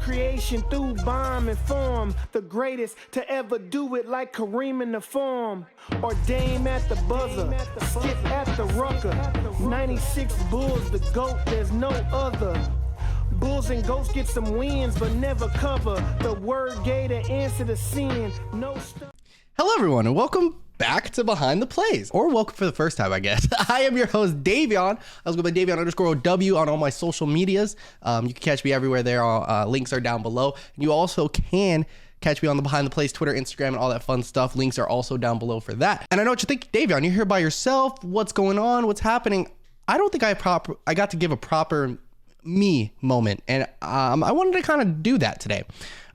creation through bomb and form. The greatest to ever do it like Kareem in the form. Or Dame at the buzzer, Skip at the rucker. 96 Bulls, the GOAT, there's no other. Bulls and Goats get some wins, but never cover. The word gave the answer to sin. No stuff. Hello, everyone, and welcome back to Behind the Plays, or welcome for the first time, I guess. I am your host, Davion. I was going by Davion_OW on all my social medias. You can catch me everywhere there. Links are down below. And you also can catch me on the Behind the Plays Twitter, Instagram, and all that fun stuff. Links are also down below for that. And I know what you think, Davion, you're here by yourself. What's going on? What's happening? I don't think I got to give a proper me moment, and I wanted to kind of do that today.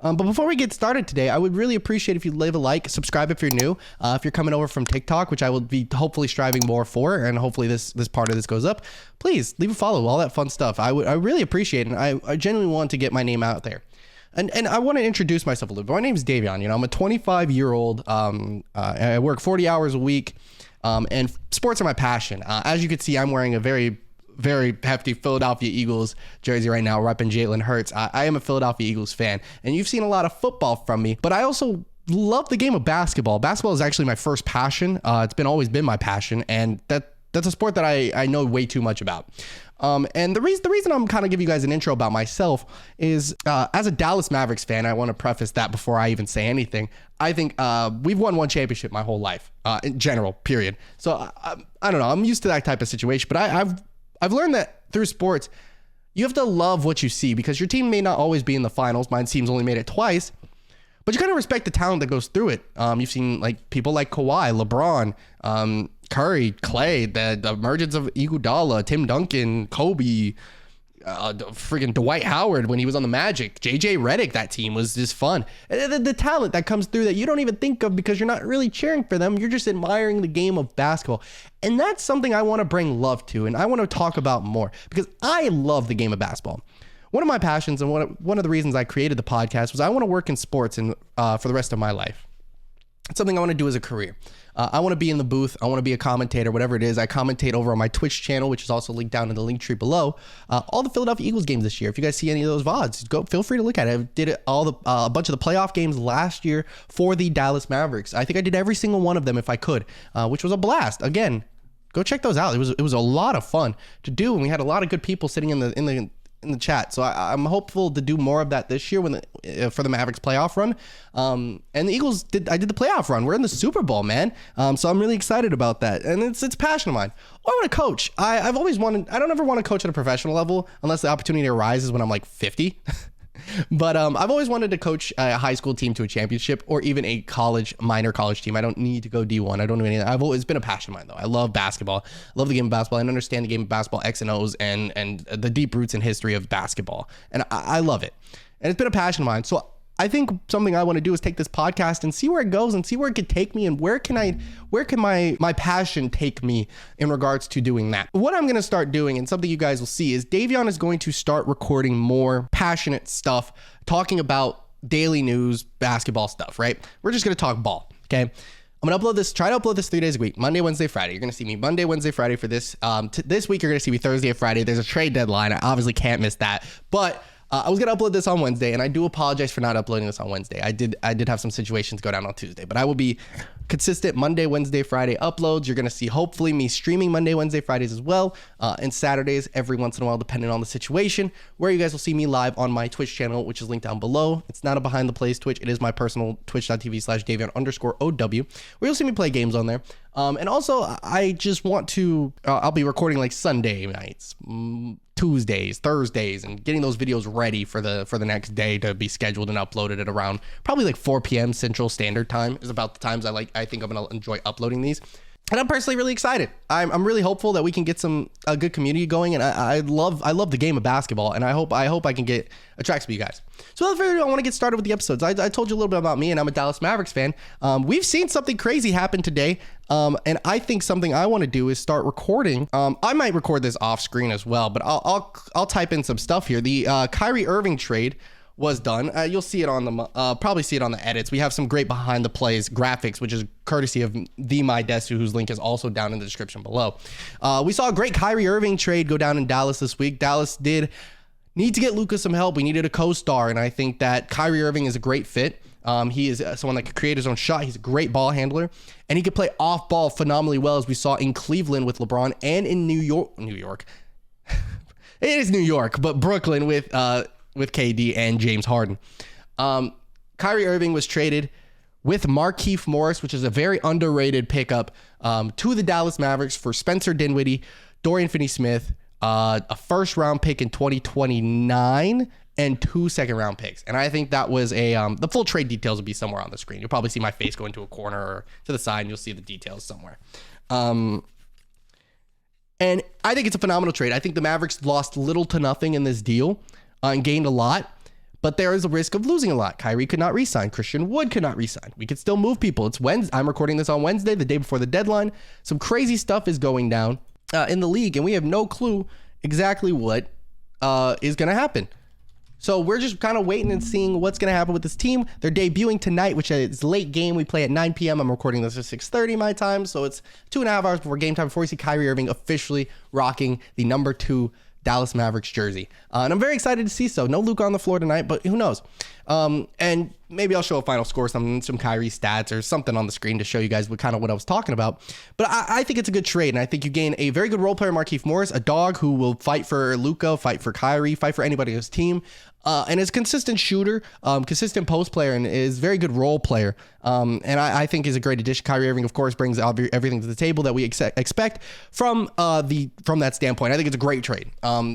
But before we get started today, I would really appreciate if you leave a like, subscribe if you're new. If you're coming over from TikTok, which I will be hopefully striving more for, and hopefully this part of this goes up, please leave a follow, all that fun stuff. I really appreciate it, and I genuinely want to get my name out there. And I want to introduce myself a little bit. My name is Davion. I'm a 25-year-old. I work 40 hours a week, and sports are my passion. As you can see, I'm wearing a very hefty Philadelphia Eagles jersey right now, repping Jalen Hurts. I am a Philadelphia Eagles fan, and you've seen a lot of football from me, but I also love the game of basketball. Basketball is actually my first passion. It's always been my passion, and that's a sport that I know way too much about. And the reason I'm kind of giving you guys an intro about myself is, as a Dallas Mavericks fan, I want to preface that before I even say anything. I think we've won one championship my whole life, in general, period. So I don't know. I'm used to that type of situation, but I've learned that through sports, you have to love what you see, because your team may not always be in the finals. My team's only made it twice, but you gotta respect the talent that goes through it. You've seen like people like Kawhi, LeBron, Curry, Clay, the emergence of Iguodala, Tim Duncan, Kobe, freaking Dwight Howard when he was on the Magic, JJ Redick. That team was just fun. The talent that comes through that you don't even think of because you're not really cheering for them. You're just admiring the game of basketball. And that's something I want to bring love to, and I want to talk about more, because I love the game of basketball. One of my passions, and one of the reasons I created the podcast, was I want to work in sports and for the rest of my life. It's something I want to do as a career. I want to be in the booth. I want to be a commentator, whatever it is. I commentate over on my Twitch channel, which is also linked down in the link tree below. All the Philadelphia Eagles games this year. If you guys see any of those VODs, feel free to look at it. I did a bunch of the playoff games last year for the Dallas Mavericks. I think I did every single one of them if I could, which was a blast. Again, go check those out. It was a lot of fun to do, and we had a lot of good people sitting in the chat. So I'm hopeful to do more of that this year for the Mavericks playoff run. And the Eagles I did the playoff run. We're in the Super Bowl, man. So I'm really excited about that. And it's a passion of mine. I want to coach. I've always wanted, I don't ever want to coach at a professional level unless the opportunity arises when I'm like 50. But I've always wanted to coach a high school team to a championship, or even a minor college team. I don't need to go D1. I don't do any of that. It's been a passion of mine, though. I love basketball. I love the game of basketball. I understand the game of basketball, X and O's, and the deep roots and history of basketball. And I love it. And it's been a passion of mine. So I think something I want to do is take this podcast and see where it goes, and see where it could take me, and where can my passion take me in regards to doing that. What I'm going to start doing, and something you guys will see, is Davion is going to start recording more passionate stuff, talking about daily news, basketball stuff, right? We're just going to talk ball, okay? I'm going to try to upload this 3 days a week, Monday, Wednesday, Friday. You're going to see me Monday, Wednesday, Friday for this. This week, you're going to see me Thursday or Friday. There's a trade deadline. I obviously can't miss that, but I was going to upload this on Wednesday, and I do apologize for not uploading this on Wednesday. I did have some situations go down on Tuesday, but I will be consistent Monday, Wednesday, Friday uploads. You're going to see hopefully me streaming Monday, Wednesday, Fridays as well, and Saturdays every once in a while, depending on the situation, where you guys will see me live on my Twitch channel, which is linked down below. It's not a Behind the Plays Twitch. It is my personal twitch.tv/Davion_OW, where you'll see me play games on there. And also, I just want to, I'll be recording like Sunday nights, Tuesdays, Thursdays, and getting those videos ready for the next day to be scheduled and uploaded at around probably like 4 p.m. Central Standard Time is about the times I think I'm gonna enjoy uploading these. And I'm personally really excited. I'm really hopeful that we can get a good community going, and I love the game of basketball, and I hope I can attract some of you guys. So without further ado, I want to get started with the episodes. I told you a little bit about me, and I'm a Dallas Mavericks fan. We've seen something crazy happen today, and I think something I want to do is start recording. I might record this off screen as well, but I'll type in some stuff here. The Kyrie Irving trade was done. You'll see it on probably see it on the edits. We have some great behind the plays graphics, which is courtesy of the MyDesu, whose link is also down in the description below. We saw a great Kyrie Irving trade go down in Dallas this week. Dallas did need to get Luka some help. We needed a co-star, and I think that Kyrie Irving is a great fit. He is someone that can create his own shot. He's a great ball handler, and he can play off ball phenomenally well, as we saw in Cleveland with LeBron and in New York. It is New York, but Brooklyn with KD and James Harden. Kyrie Irving was traded with Markieff Morris, which is a very underrated pickup, to the Dallas Mavericks for Spencer Dinwiddie, Dorian Finney-Smith, a first-round pick in 2029, and 2 second-round picks. And I think that was the full trade details will be somewhere on the screen. You'll probably see my face go into a corner or to the side, and you'll see the details somewhere. And I think it's a phenomenal trade. I think the Mavericks lost little to nothing in this deal and gained a lot, but there is a risk of losing a lot. Kyrie could not re-sign. Christian Wood could not re-sign. We could still move people. It's Wednesday. I'm recording this on Wednesday, the day before the deadline. Some crazy stuff is going down in the league, and we have no clue exactly what is going to happen. So we're just kind of waiting and seeing what's going to happen with this team. They're debuting tonight, which is late game. We play at 9 p.m. I'm recording this at 6:30 my time. So it's 2.5 hours before game time, before we see Kyrie Irving officially rocking the number 2 Dallas Mavericks jersey. And I'm very excited to see so. No Luka on the floor tonight, but who knows? And maybe I'll show a final score, some Kyrie stats or something on the screen to show you guys what I was talking about. But I think it's a good trade, and I think you gain a very good role player, Markieff Morris, a dog who will fight for Luka, fight for Kyrie, fight for anybody on his team. And is a consistent shooter, consistent post player, and is very good role player. And I think is a great addition. Kyrie Irving, of course, brings everything to the table that we expect from that standpoint. I think it's a great trade.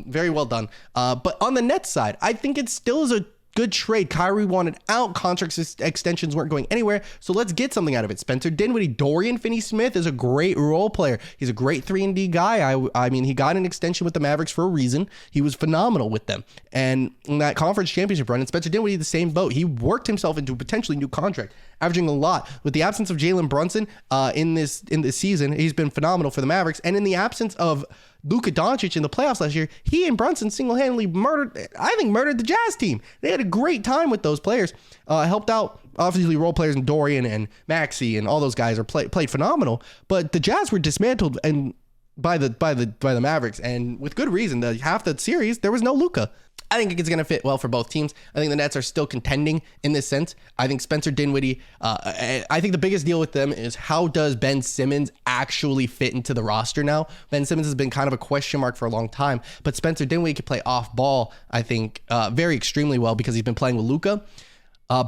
Very well done. But on the Nets side, I think it still is a good trade. Kyrie wanted out. Contract extensions weren't going anywhere. So let's get something out of it. Spencer Dinwiddie, Dorian Finney-Smith is a great role player. He's a great 3-and-D guy. I mean, he got an extension with the Mavericks for a reason. He was phenomenal with them. And in that conference championship run, and Spencer Dinwiddie, the same boat. He worked himself into a potentially new contract, averaging a lot. With the absence of Jalen Brunson in this season, he's been phenomenal for the Mavericks. And in the absence of Luka Doncic in the playoffs last year, he and Brunson single-handedly murdered the Jazz team. They had a great time with those players. Helped out, obviously, role players in Dorian and Maxey and all those guys played phenomenal. But the Jazz were dismantled and by the Mavericks, and with good reason. Half the series there was no Luka. I think it's going to fit well for both teams. I think the Nets are still contending in this sense. I think Spencer Dinwiddie, I think the biggest deal with them is how does Ben Simmons actually fit into the roster now? Ben Simmons has been kind of a question mark for a long time, but Spencer Dinwiddie can play off ball, I think, very extremely well because he's been playing with Luka.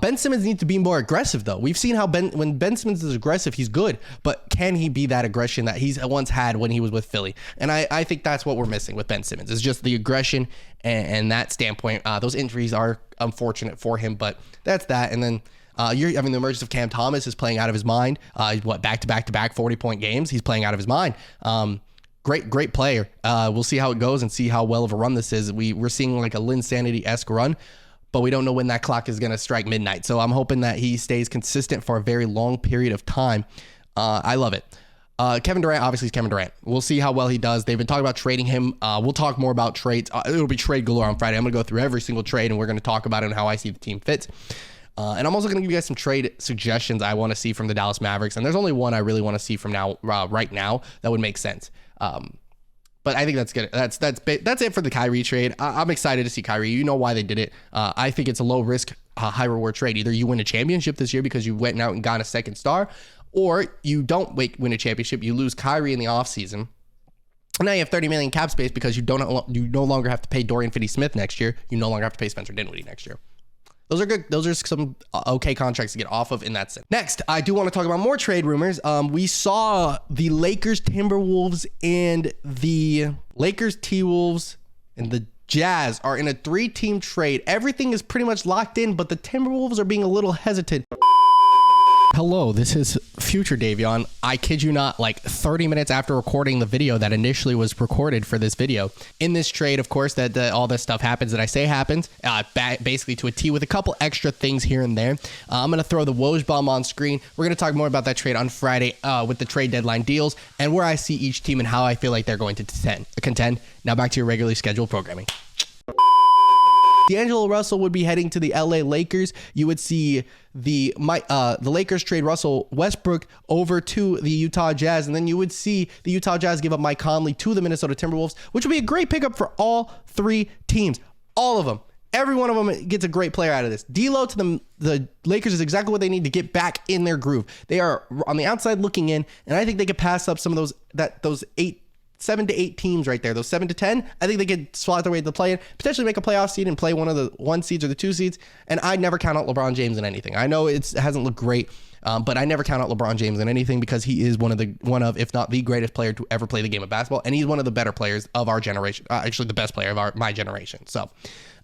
Ben Simmons needs to be more aggressive, though. We've seen how when Ben Simmons is aggressive, he's good, but can he be that aggression that he's once had when he was with Philly? And I think that's what we're missing with Ben Simmons, is just the aggression and that standpoint. Those injuries are unfortunate for him, but that's that. And then the emergence of Cam Thomas is playing out of his mind. Back-to-back 40-point games? He's playing out of his mind. Great player. We'll see how it goes and see how well of a run this is. We're seeing like a Linsanity-esque run, but we don't know when that clock is going to strike midnight. So I'm hoping that he stays consistent for a very long period of time. I love it. Kevin Durant, obviously, is Kevin Durant. We'll see how well he does. They've been talking about trading him. We'll talk more about trades. It'll be trade galore on Friday. I'm going to go through every single trade, and we're going to talk about it and how I see the team fits. And I'm also going to give you guys some trade suggestions I want to see from the Dallas Mavericks. And there's only one I really want to see from right now that would make sense. But I think that's good. That's it for the Kyrie trade. I'm excited to see Kyrie. You know why they did it. I think it's a low risk, high reward trade. Either you win a championship this year because you went out and got a second star, or you don't win a championship. You lose Kyrie in the offseason. And now you have $30 million cap space because you no longer have to pay Dorian Finney-Smith next year. You no longer have to pay Spencer Dinwiddie next year. Those are good. Those are some okay contracts to get off of in that sense. Next, I do want to talk about more trade rumors. We saw the Lakers, Timberwolves, and the Lakers, T-Wolves, and the Jazz are in a 3-team trade. Everything is pretty much locked in, but the Timberwolves are being a little hesitant. Hello, this is future Davion. I kid you not, like 30 minutes after recording the video that initially was recorded for this video. In this trade, of course, that all this stuff happens that I say happens, basically to a T with a couple extra things here and there. I'm going to throw the Woj bomb on screen. We're going to talk more about that trade on Friday with the trade deadline deals and where I see each team and how I feel like they're going to contend. Now back to your regularly scheduled programming. D'Angelo Russell would be heading to the LA Lakers. You would see the Lakers trade Russell Westbrook over to the Utah Jazz, and then you would see the Utah Jazz give up Mike Conley to the Minnesota Timberwolves, which would be a great pickup for all 3 teams. All of them. Every one of them gets a great player out of this. D'Lo to the Lakers is exactly what they need to get back in their groove. They are on the outside looking in, and I think they could pass up some of those 7 to 8 teams right there. Those 7 to 10, I think they could slot their way to the play-in, potentially make a playoff seed and play one of the 1 seeds or the 2 seeds. And I'd never count out LeBron James in anything. I know it hasn't looked great, but I never count out LeBron James in anything because he is one of, if not the greatest player to ever play the game of basketball, and he's one of the better players of our generation. Actually, the best player of my generation. So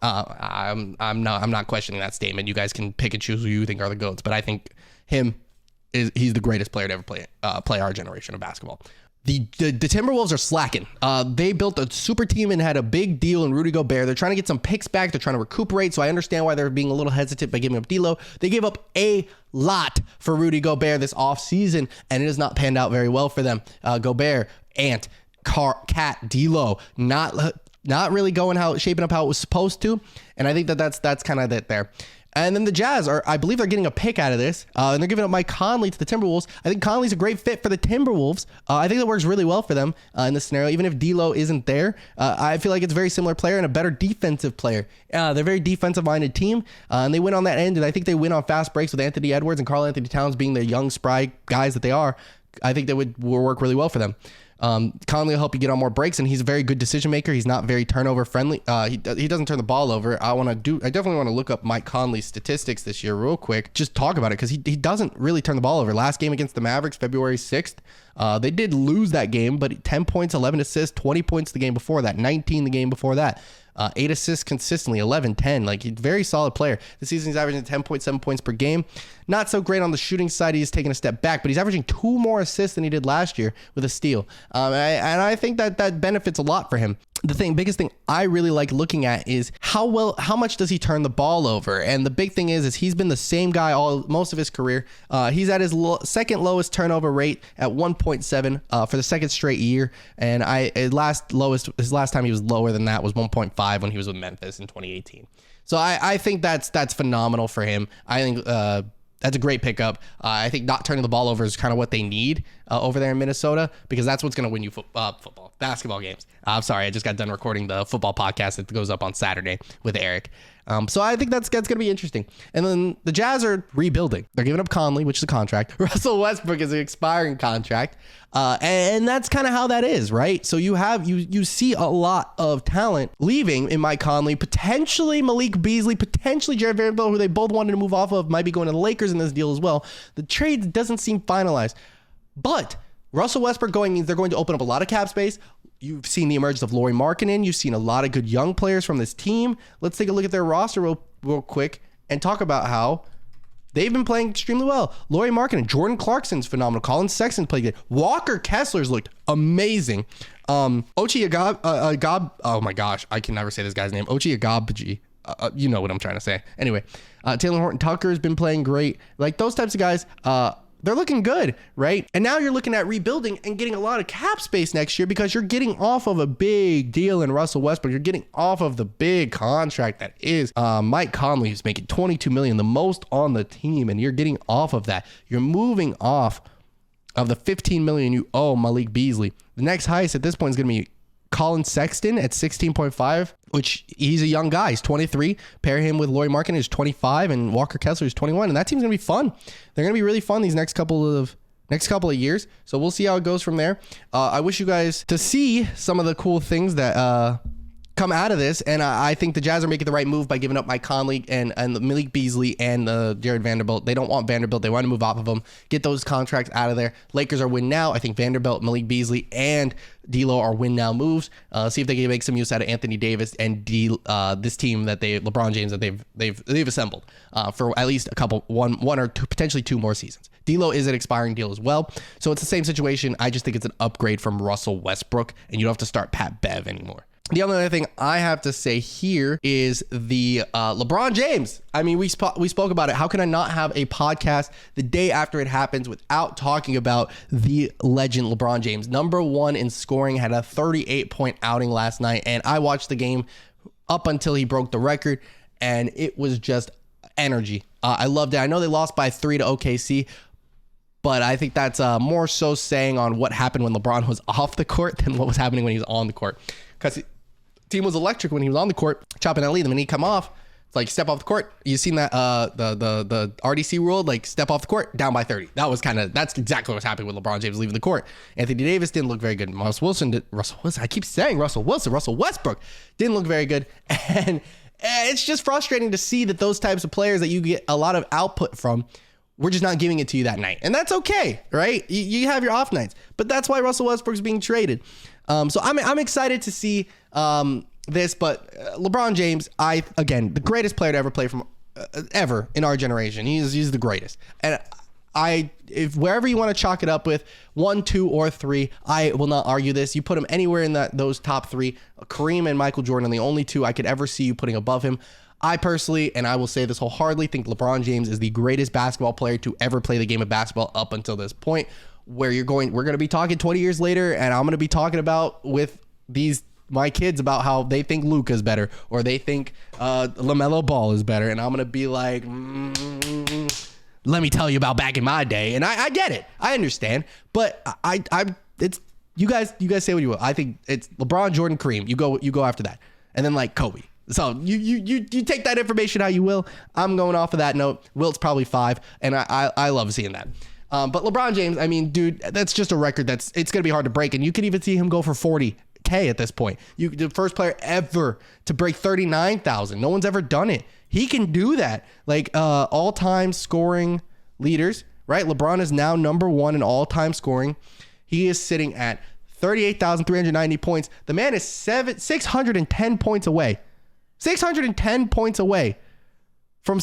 I'm not questioning that statement. You guys can pick and choose who you think are the GOATs, but I think he's the greatest player to ever play our generation of basketball. The Timberwolves are slacking. They built a super team and had a big deal in Rudy Gobert. They're trying to get some picks back. They're trying to recuperate. So I understand why they're being a little hesitant by giving up D'Lo. They gave up a lot for Rudy Gobert this offseason, and it has not panned out very well for them. Gobert, Ant, Cat, D'Lo, not really shaping up how it was supposed to. And I think that's kind of it there. And then the Jazz I believe they're getting a pick out of this, and they're giving up Mike Conley to the Timberwolves. I think Conley's a great fit for the Timberwolves. I think that works really well for them in this scenario. Even if D'Lo isn't there, I feel like it's a very similar player and a better defensive player. They're a very defensive-minded team, and they win on that end, and I think they win on fast breaks with Anthony Edwards and Karl Anthony Towns being the young, spry guys that they are. I think that will work really well for them. Conley will help you get on more breaks, and he's a very good decision maker. He's not very turnover friendly. He doesn't turn the ball over. I definitely want to look up Mike Conley's statistics this year real quick. Just talk about it because he doesn't really turn the ball over. Last game against the Mavericks, February 6th, they did lose that game, but 10 points, 11 assists, 20 points the game before that, 19 the game before that. 8 assists consistently, 11, 10. Like, he's a very solid player. This season, he's averaging 10.7 points per game. Not so great on the shooting side. He's taken a step back, but he's averaging 2 more assists than he did last year with a steal. And I think that benefits a lot for him. The biggest thing I really like looking at is how much does he turn the ball over? And the big thing is he's been the same guy most of his career. He's at his second lowest turnover rate at 1.7 for the second straight year. And his last time he was lower than that was 1.5 when he was with Memphis in 2018. So I think that's phenomenal for him. I think that's a great pickup. I think not turning the ball over is kind of what they need over there in Minnesota, because that's what's going to win you basketball games. I'm sorry, I just got done recording the football podcast that goes up on Saturday with Eric. So I think that's going to be interesting. And then the Jazz are rebuilding. They're giving up Conley, which is a contract. Russell Westbrook is an expiring contract. And that's kind of how that is, right? So you see a lot of talent leaving in Mike Conley, potentially Malik Beasley, potentially Jared Vanderbilt, who they both wanted to move off of, might be going to the Lakers in this deal as well. The trade doesn't seem finalized. But Russell Westbrook going means they're going to open up a lot of cap space. You've seen the emergence of Lauri Markkanen. You've seen a lot of good young players from this team. Let's take a look at their roster real quick and talk about how they've been playing extremely well. Lauri Markkanen, Jordan Clarkson's phenomenal. Colin Sexton played good. Walker Kessler's looked amazing. Ochai Agab, oh my gosh, I can never say this guy's name. Ochai Agbaji. You know what I'm trying to say. Anyway, Taylor Horton Tucker's been playing great. Like, those types of guys, they're looking good, right? And now you're looking at rebuilding and getting a lot of cap space next year because you're getting off of a big deal in Russell Westbrook. You're getting off of the big contract that is Mike Conley, who's making $22 million, the most on the team, and you're getting off of that. You're moving off of the $15 million you owe Malik Beasley. The next highest at this point is going to be Colin Sexton at 16.5, which he's a young guy. He's 23. Pair him with Lauri Markkanen, who's 25, and Walker Kessler is 21. And that team's going to be fun. They're going to be really fun these next couple of years. So we'll see how it goes from there. I wish you guys to see some of the cool things that come out of this, and I think the Jazz are making the right move by giving up Mike Conley and Malik Beasley and Jared Vanderbilt. They don't want Vanderbilt. They want to move off of him, get those contracts out of there. Lakers are win now. I think Vanderbilt, Malik Beasley, and D'Lo are win now moves. See if they can make some use out of Anthony Davis and this team that LeBron James that they've assembled for at least one or two, potentially 2 more seasons. D'Lo is an expiring deal as well, so it's the same situation. I just think it's an upgrade from Russell Westbrook, and you don't have to start Pat Bev anymore. The only other thing I have to say here is the LeBron James. I mean, we spoke about it. How can I not have a podcast the day after it happens without talking about the legend LeBron James? Number 1 in scoring, had a 38-point outing last night, and I watched the game up until he broke the record, and it was just energy. I loved it. I know they lost by 3 to OKC, but I think that's more so saying on what happened when LeBron was off the court than what was happening when he was on the court. Because team was electric when he was on the court, chopping that lead. And when he come off, it's like step off the court. You seen that the RDC rule, like step off the court, down by 30. That's exactly what's happening with LeBron James leaving the court. Anthony Davis didn't look very good. Russell Wilson, I keep saying Russell Westbrook didn't look very good. And it's just frustrating to see that those types of players that you get a lot of output from, we're just not giving it to you that night. And that's okay, right? You have your off nights, but that's why Russell Westbrook's being traded. So I'm excited to see this, but LeBron James, again, the greatest player to ever play from ever in our generation. He's the greatest. And if wherever you want to chalk it up with 1, 2, or 3, I will not argue this. You put him anywhere in those top 3. Kareem and Michael Jordan are the only 2 I could ever see you putting above him. I personally, and I will say this wholeheartedly, think LeBron James is the greatest basketball player to ever play the game of basketball up until this point, where we're going to be talking 20 years later, and I'm going to be talking about with my kids about how they think Luka's better, or they think LaMelo Ball is better, and I'm going to be like, let me tell you about back in my day. And I get it. I understand. But it's you guys say what you will. I think it's LeBron, Jordan, Kareem. You go after that. And then like Kobe. So you take that information how you will. I'm going off of that note. Wilt's probably 5, and I love seeing that. But LeBron James, I mean, dude, that's just a record it's going to be hard to break. And you could even see him go for 40K at this point. The first player ever to break 39,000. No one's ever done it. He can do that. Like all-time scoring leaders, right? LeBron is now number 1 in all-time scoring. He is sitting at 38,390 points. The man is 610 points away. 610 points away from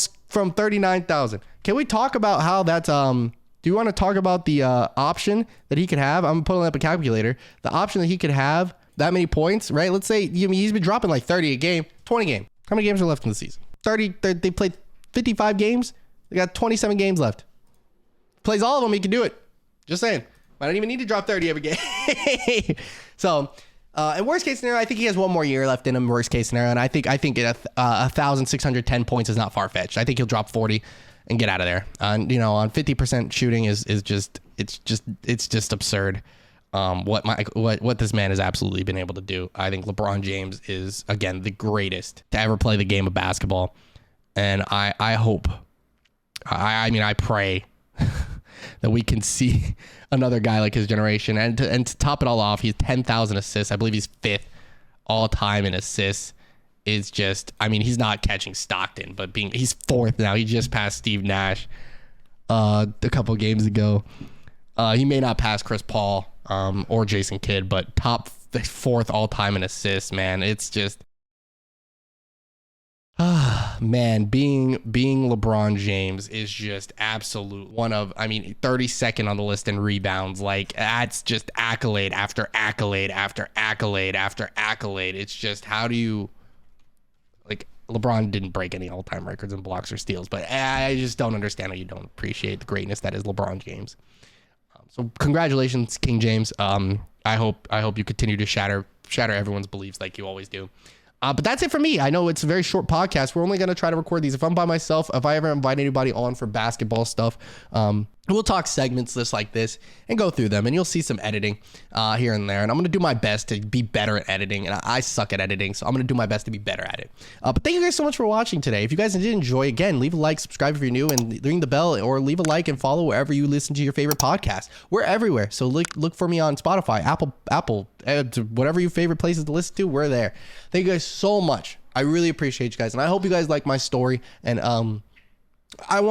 39,000. Can we talk about how that's do you want to talk about the option that he could have? I'm pulling up a calculator. The option that he could have that many points, right? Let's say he's been dropping like 30 a game, 20 a game. How many games are left in the season? 30. They played 55 games. They got 27 games left. Plays all of them, he can do it. Just saying. I don't even need to drop 30 every game. So, in worst case scenario, I think he has one more year left in him. Worst case scenario, and I think 1,610 points is not far fetched. I think he'll drop 40 and get out of there. On 50% shooting is just absurd. What this man has absolutely been able to do. I think LeBron James is, again, the greatest to ever play the game of basketball. And I hope, I pray that we can see another guy like his generation. And to top it all off, he's 10,000 assists. I believe he's 5th all time in assists. Is just, he's not catching Stockton, but he's 4th now. He just passed Steve Nash a couple of games ago. He may not pass Chris Paul or Jason Kidd, but top 4th all time in assists, man. It's just, man, being LeBron James is just absolute one of, 32nd on the list in rebounds. Like, that's just accolade after accolade after accolade after accolade. It's just, how do you, like, LeBron didn't break any all-time records in blocks or steals, but I just don't understand how you don't appreciate the greatness that is LeBron James. So congratulations, King James. I hope you continue to shatter everyone's beliefs like you always do. But that's it for me. I know it's a very short podcast. We're only going to try to record these. If I'm by myself, if I ever invite anybody on for basketball stuff, we'll talk segments just like this and go through them, and you'll see some editing here and there. And I'm going to do my best to be better at editing, and I suck at editing, so I'm going to do my best to be better at it. But thank you guys so much for watching today. If you guys did enjoy, again, leave a like, subscribe if you're new, and ring the bell, or leave a like and follow wherever you listen to your favorite podcast. We're everywhere, so look for me on Spotify, Apple, whatever your favorite places to listen to, we're there. Thank you guys so much. I really appreciate you guys, and I hope you guys like my story, and I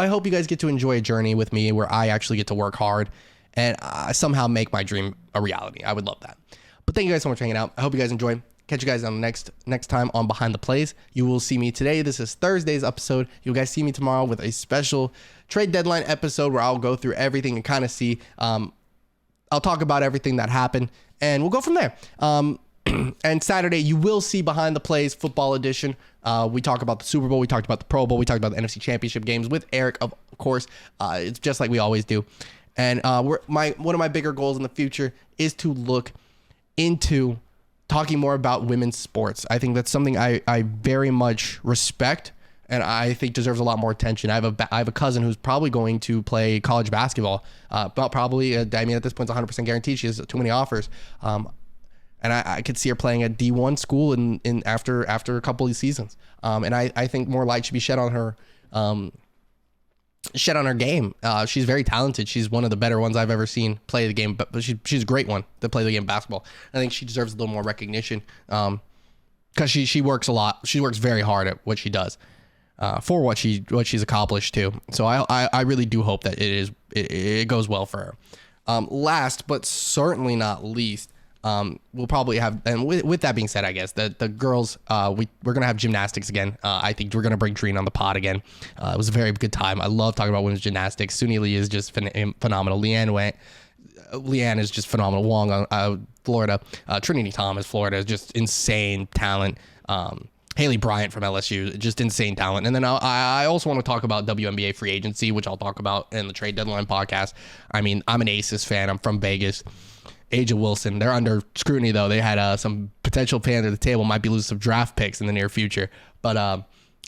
hope you guys get to enjoy a journey with me where I actually get to work hard and somehow make my dream a reality. I would love that. But thank you guys so much for hanging out. I hope you guys enjoy. Catch you guys on the next time on Behind the Plays. You will see me today. This is Thursday's episode. You guys see me tomorrow with a special trade deadline episode where I'll go through everything and kind of see. I'll talk about everything that happened, and we'll go from there. And Saturday, you will see Behind the Plays Football Edition. We talk about the Super Bowl. We talked about the Pro Bowl. We talked about the NFC Championship games with Eric, of course. It's just like we always do. And one of my bigger goals in the future is to look into talking more about women's sports. I think that's something I very much respect, and I think deserves a lot more attention. I have a cousin who's probably going to play college basketball. But probably, at this point, it's 100% guaranteed. She has too many offers. And I could see her playing at D1 school in after a couple of seasons. And I think more light should be shed on her game. She's very talented. She's one of the better ones I've ever seen play the game, but she's a great one to play the game of basketball. I think she deserves a little more recognition because she works a lot. She works very hard at what she does for what she's accomplished too. So I really do hope that it goes well for her. Last but certainly not least, we'll probably have, and with that being said, I guess the girls, we're gonna have gymnastics again. I think we're gonna bring Trina on the pod again. It was a very good time. I love talking about women's gymnastics. Suni Lee is just phenomenal. Leanne is just phenomenal. Wong, Florida. Trinity Thomas, Florida, is just insane talent. Haley Bryant from LSU, just insane talent. And then I also want to talk about WNBA free agency, which I'll talk about in the trade deadline podcast. I mean, I'm an Aces fan. I'm from Vegas. A'ja Wilson, they're under scrutiny though. They had some potential fans at the table, might be losing some draft picks in the near future. But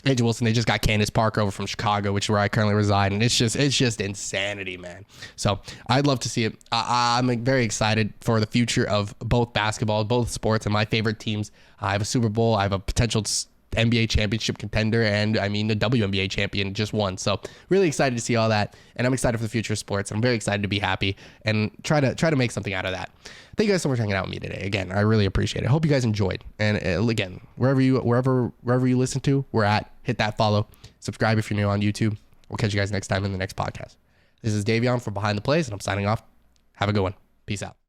A'ja Wilson, they just got Candace Parker over from Chicago, which is where I currently reside, and it's just insanity, man. So I'd love to see it. I'm very excited for the future of both basketball, both sports, and my favorite teams. I have a Super Bowl. I have a potential NBA championship contender, and I mean the WNBA champion just won. So really excited to see all that, and I'm excited for the future of sports. I'm very excited to be happy and try to make something out of that. Thank you guys so much for hanging out with me today. Again, I really appreciate it. Hope you guys enjoyed. And again, wherever you listen to, we're at. Hit that follow, subscribe if you're new on YouTube. We'll catch you guys next time in the next podcast. This is Davion from Behind the Plays, and I'm signing off. Have a good one. Peace out.